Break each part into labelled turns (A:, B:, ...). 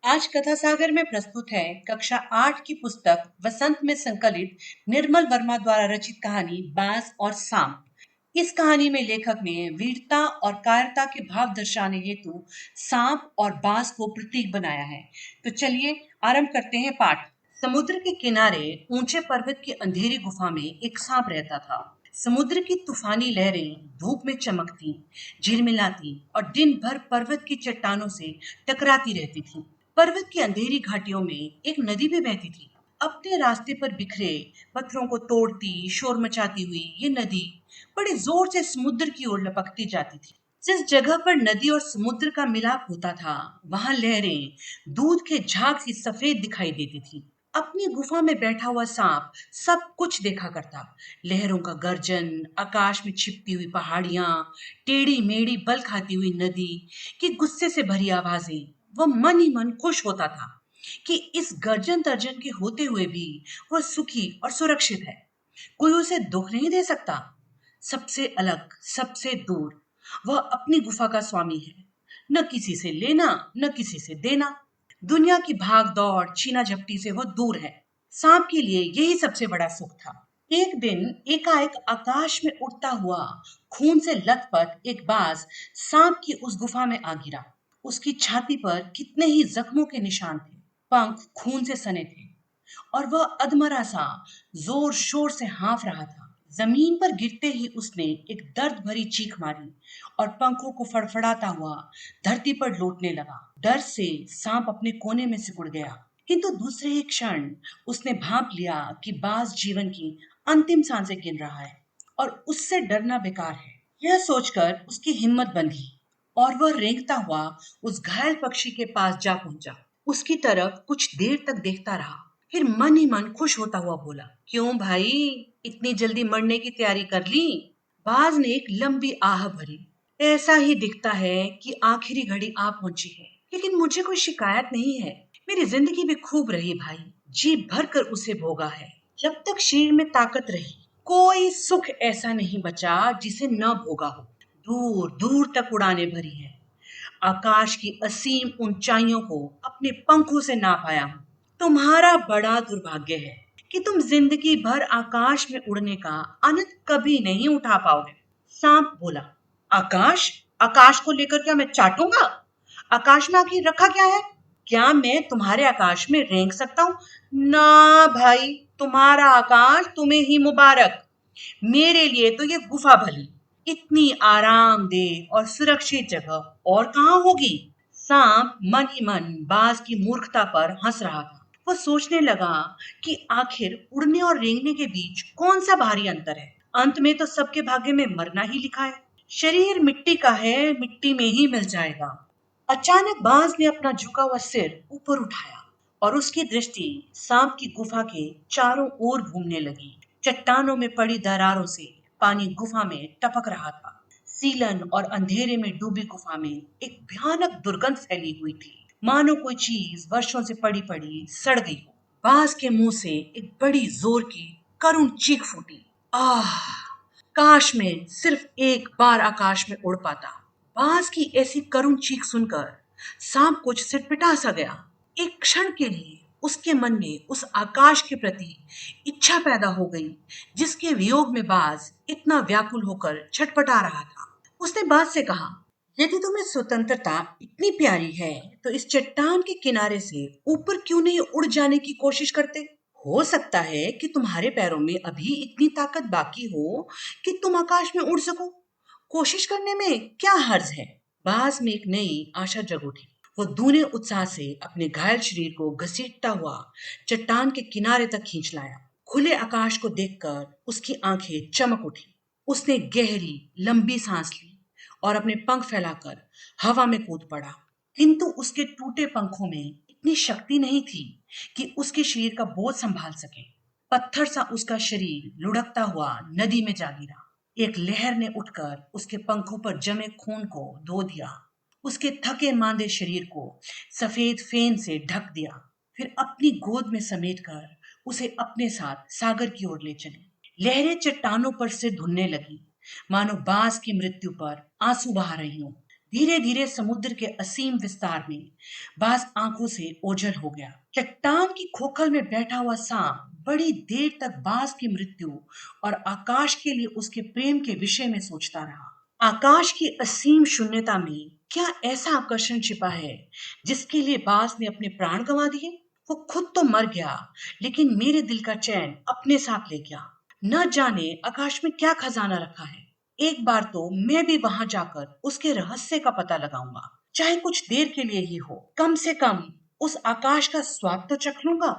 A: आज कथा सागर में प्रस्तुत है कक्षा 8 की पुस्तक वसंत में संकलित निर्मल वर्मा द्वारा रचित कहानी बांस और सांप। इस कहानी में लेखक ने वीरता और कायरता के भाव दर्शाने हेतु सांप और बांस को प्रतीक बनाया है। तो चलिए आरंभ करते हैं पाठ। समुद्र के किनारे ऊंचे पर्वत की अंधेरी गुफा में एक सांप रहता था। समुद्र की तूफानी लहरें धूप में चमकती, झिलमिलाती और दिन भर पर्वत की चट्टानों से टकराती रहती थीं। पर्वत की अंधेरी घाटियों में एक नदी भी बहती थी। अपने रास्ते पर बिखरे पत्थरों को तोड़ती, शोर मचाती हुई ये नदी बड़े जोर से समुद्र की ओर लपकती जाती थी। जिस जगह पर नदी और समुद्र का मिलाप होता था, वहां लहरें दूध के झाग सी सफेद दिखाई देती थी। अपनी गुफा में बैठा हुआ सांप सब कुछ देखा करता। लहरों का गर्जन, आकाश में छिपती हुई पहाड़ियां, टेढ़ी मेढ़ी बल खाती हुई नदी की गुस्से से भरी आवाजें। वह मन ही मन खुश होता था कि इस गर्जन तर्जन के होते हुए भी वह सुखी और सुरक्षित है। कोई उसे दुख नहीं दे सकता। सबसे अलग, सबसे दूर वह अपनी गुफा का स्वामी है। न किसी से लेना, न किसी से देना। दुनिया की भाग दौड़, छीना झपटी से वह दूर है। सांप के लिए यही सबसे बड़ा सुख था। एक दिन एकाएक आकाश में उड़ता हुआ खून से लथपथ एक बाज सांप की उस गुफा में आ गिरा। उसकी छाती पर कितने ही जख्मों के निशान थे, पंख खून से सने थे और वह अधमरा सा जोर शोर से हाँफ रहा था। जमीन पर गिरते ही उसने एक दर्द भरी चीख मारी और पंखों को फड़फड़ाता हुआ धरती पर लौटने लगा। डर से सांप अपने कोने में सिकुड़ गया, किंतु दूसरे ही क्षण उसने भांप लिया कि बाज जीवन की अंतिम सांसें गिन रहा है और उससे डरना बेकार है। यह सोचकर उसकी हिम्मत बंधी और वह रेंगता हुआ उस घायल पक्षी के पास जा पहुंचा। उसकी तरफ कुछ देर तक देखता रहा, फिर मन ही मन खुश होता हुआ बोला, क्यों भाई, इतनी जल्दी मरने की तैयारी कर ली? बाज ने एक लंबी आह भरी। ऐसा ही दिखता है कि आखिरी घड़ी आ पहुंची है, लेकिन मुझे कोई शिकायत नहीं है। मेरी जिंदगी भी खूब रही भाई, जी भर कर उसे भोगा है। जब तक शरीर में ताकत रही, कोई सुख ऐसा नहीं बचा जिसे न भोगा हो। दूर दूर तक उड़ाने भरी है, आकाश की असीम ऊंचाइयों को अपने पंखों से ना पाया हूं। तुम्हारा बड़ा दुर्भाग्य है कि तुम जिंदगी भर आकाश में उड़ने का आनंद कभी नहीं उठा पाओगे। सांप बोला, आकाश? आकाश को लेकर क्या मैं चाटूंगा? आकाश में आखिर रखा क्या है? क्या मैं तुम्हारे आकाश में रेंग सकता हूँ? ना भाई, तुम्हारा आकाश तुम्हें ही मुबारक। मेरे लिए तो ये गुफा भली, इतनी आरामदेह और सुरक्षित जगह और कहाँ होगी। सांप मन ही मन बाज की मूर्खता पर हंस रहा था। वो सोचने लगा कि आखिर उड़ने और रेंगने के बीच कौन सा भारी अंतर है। अंत में तो सबके भाग्य में मरना ही लिखा है। शरीर मिट्टी का है, मिट्टी में ही मिल जाएगा। अचानक बाज ने अपना झुका हुआ सिर ऊपर उठाया और उसकी दृष्टि सांप की गुफा के चारों ओर घूमने लगी। चट्टानों में पड़ी दरारों से पानी गुफा में टपक रहा था। सीलन और अंधेरे में डूबी गुफा में एक भयानक दुर्गंध फैली हुई थी, मानो कोई चीज वर्षों से पड़ी पड़ी सड़ गई हो। बाज के मुंह से एक बड़ी जोर की करुण चीख फूटी। आह, काश में सिर्फ एक बार आकाश में उड़ पाता। बाज की ऐसी करुण चीख सुनकर सांप कुछ सिटपिटा सा गया। एक क्षण के लिए उसके मन में उस आकाश के प्रति इच्छा पैदा हो गई जिसके वियोग में बाज इतना व्याकुल होकर छटपटा रहा था। उसने बाज से कहा, यदि तुम्हें स्वतंत्रता इतनी प्यारी है तो इस चट्टान के किनारे से ऊपर क्यों नहीं उड़ जाने की कोशिश करते? हो सकता है कि तुम्हारे पैरों में अभी इतनी ताकत बाकी हो कि तुम आकाश में उड़ सको। कोशिश करने में क्या हर्ज है? बाज में एक नई आशा जग उठी। वो दूने उत्साह से अपने घायल शरीर को घसीटता हुआ चट्टान के किनारे तक खींच लाया। खुले आकाश को देखकर उसकी आंखें चमक उठी। उसने गहरी लंबी सांस ली और अपने पंख फैलाकर हवा में कूद पड़ा, किंतु उसके टूटे पंखों में इतनी शक्ति नहीं थी कि उसके शरीर का बोझ संभाल सके। पत्थर सा उसका शरीर लुढ़कता हुआ नदी में जा गिरा। एक लहर ने उठकर उसके पंखों पर जमे खून को धो दिया, उसके थके मांदे शरीर को सफेद फेन से ढक दिया, फिर अपनी गोद में समेटकर उसे अपने साथ सागर की ओर ले चली। लहरें चट्टानों पर से धुलने लगी, मानो बांस की मृत्यु पर आंसू बहा रही हों। धीरे धीरे समुद्र के असीम विस्तार में बाज आंखों से ओझल हो गया। चट्टान की खोखल में बैठा हुआ सांप बड़ी देर तक बाज की मृत्यु और आकाश के लिए उसके प्रेम के विषय में सोचता रहा। आकाश की असीम शून्यता में क्या ऐसा आकर्षण छिपा है जिसके लिए बाज ने अपने प्राण गंवा दिए? वो खुद तो मर गया, लेकिन मेरे दिल का चैन अपने साथ ले गया। न जाने आकाश में क्या खजाना रखा है। एक बार तो मैं भी वहां जाकर उसके रहस्य का पता लगाऊंगा, चाहे कुछ देर के लिए ही हो। कम से कम उस आकाश का स्वाद तो चख लूंगा।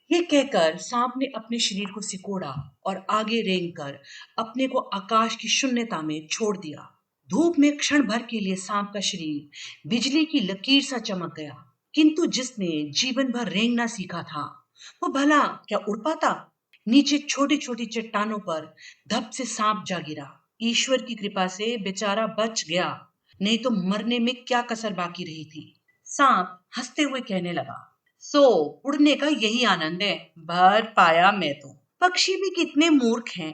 A: ये कहकर सांप ने अपने शरीर को सिकोड़ा और आगे रेंग कर अपने को आकाश की शून्यता में छोड़ दिया। धूप में क्षण भर के लिए सांप का शरीर बिजली की लकीर सा चमक गया, किंतु जिसने जीवन भर रेंगना सीखा था वो भला क्या उड़ पाता? नीचे छोटी छोटी चट्टानों पर धप से सांप जा गिरा। ईश्वर की कृपा से बेचारा बच गया, नहीं तो मरने में क्या कसर बाकी रही थी। सांप हंसते हुए कहने लगा, सो उड़ने का यही आनंद है, भर पाया मैं तो। पक्षी भी कितने मूर्ख हैं,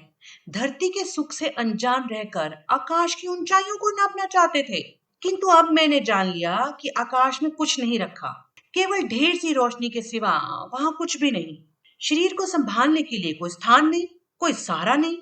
A: धरती के सुख से अनजान रहकर आकाश की ऊंचाइयों को नापना चाहते थे। किंतु अब मैंने जान लिया कि आकाश में कुछ नहीं रखा, केवल ढेर सी रोशनी के सिवा वहां कुछ भी नहीं। शरीर को संभालने के लिए कोई स्थान नहीं, कोई सहारा नहीं।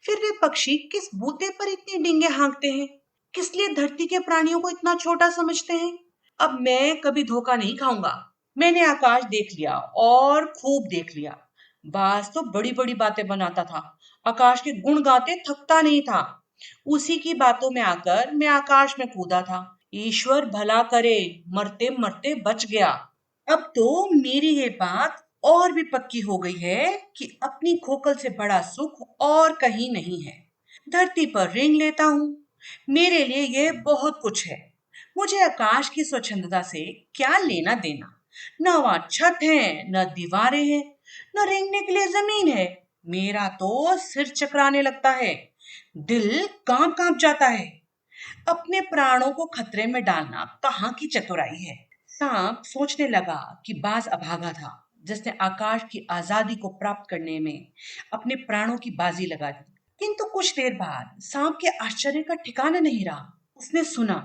A: फिर वे पक्षी किस बूते पर इतने डींगे हाँकते हैं? किस लिए धरती के प्राणियों को इतना छोटा समझते हैं? अब मैं कभी धोखा नहीं खाऊंगा। मैंने आकाश देख लिया और खूब देख लिया। बाज तो बड़ी बड़ी बातें बनाता था, आकाश के गुण गाते थकता नहीं था। उसी की बातों में आकर मैं आकाश में कूदा था। ईश्वर भला करे, मरते मरते बच गया। अब तो मेरी ये बात और भी पक्की हो गई है कि अपनी खोखल से बड़ा सुख और कहीं नहीं है। धरती पर रेंग लेता हूँ, मेरे लिए ये बहुत कुछ है। मुझे आकाश की स्वच्छंदता से क्या लेना देना? न वहां छत है, न दीवारें हैं, न रेंगने के लिए जमीन है। मेरा तो सिर चकराने लगता है, दिल कांप कांप जाता है। अपने प्राणों को खतरे में डालना कहाँ की चतुराई है। सांप सोचने लगा कि बाज अभागा था, जिसने आकाश की आजादी को प्राप्त करने में अपने प्राणों की बाजी लगा दी। किंतु कुछ देर बाद सांप के आश्चर्य का ठिकाना नहीं रहा। उसने सुना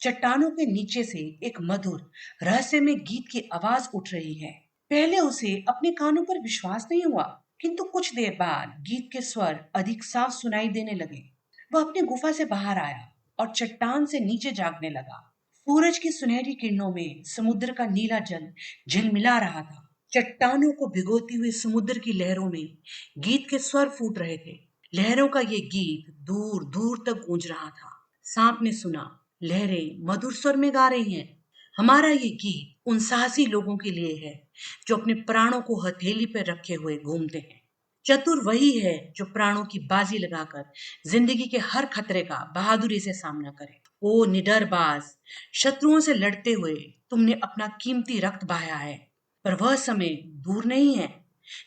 A: चट्टानों के नीचे से एक मधुर रहस्यमय गीत की आवाज उठ रही है। पहले उसे अपने कानों पर विश्वास नहीं हुआ, किंतु कुछ देर बाद गीत के स्वर अधिक साफ सुनाई देने लगे। वह अपनी गुफा से बाहर आया और चट्टान से नीचे झांकने लगा। सूरज की सुनहरी किरणों में समुद्र का नीला जल झिलमिला रहा था। चट्टानों को भिगोती हुई समुद्र की लहरों में गीत के स्वर फूट रहे थे। लहरों का ये गीत दूर दूर तक गूंज रहा था। सांप ने सुना, लहरें मधुर स्वर में गा रही हैं, हमारा ये गीत उन साहसी लोगों के लिए है जो अपने प्राणों को हथेली पर रखे हुए घूमते हैं। चतुर वही है जो प्राणों की बाजी लगाकर जिंदगी के हर खतरे का बहादुरी से सामना करे। ओ निडर बाज, शत्रुओं से लड़ते हुए तुमने अपना कीमती रक्त बहाया है, पर वह समय दूर नहीं है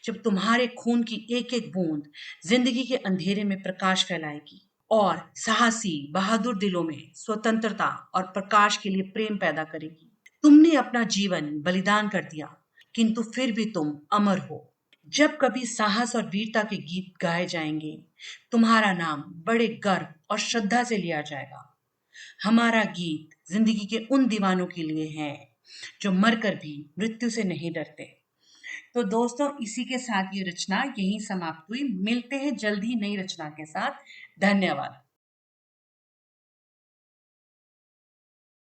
A: जब तुम्हारे खून की एक एक बूंद जिंदगी के अंधेरे में प्रकाश फैलाएगी और साहसी बहादुर दिलों में स्वतंत्रता और प्रकाश के लिए प्रेम पैदा करेगी। तुमने अपना जीवन बलिदान कर दिया, किंतु फिर भी तुम अमर हो। जब कभी साहस और वीरता के गीत गाए जाएंगे, तुम्हारा नाम बड़े गर्व और श्रद्धा से लिया जाएगा। हमारा गीत जिंदगी के उन दीवानों के लिए है जो मरकर भी मृत्यु से नहीं डरते। तो दोस्तों, इसी के साथ ये रचना यहीं समाप्त हुई। मिलते हैं जल्द ही नई रचना के साथ। धन्यवाद।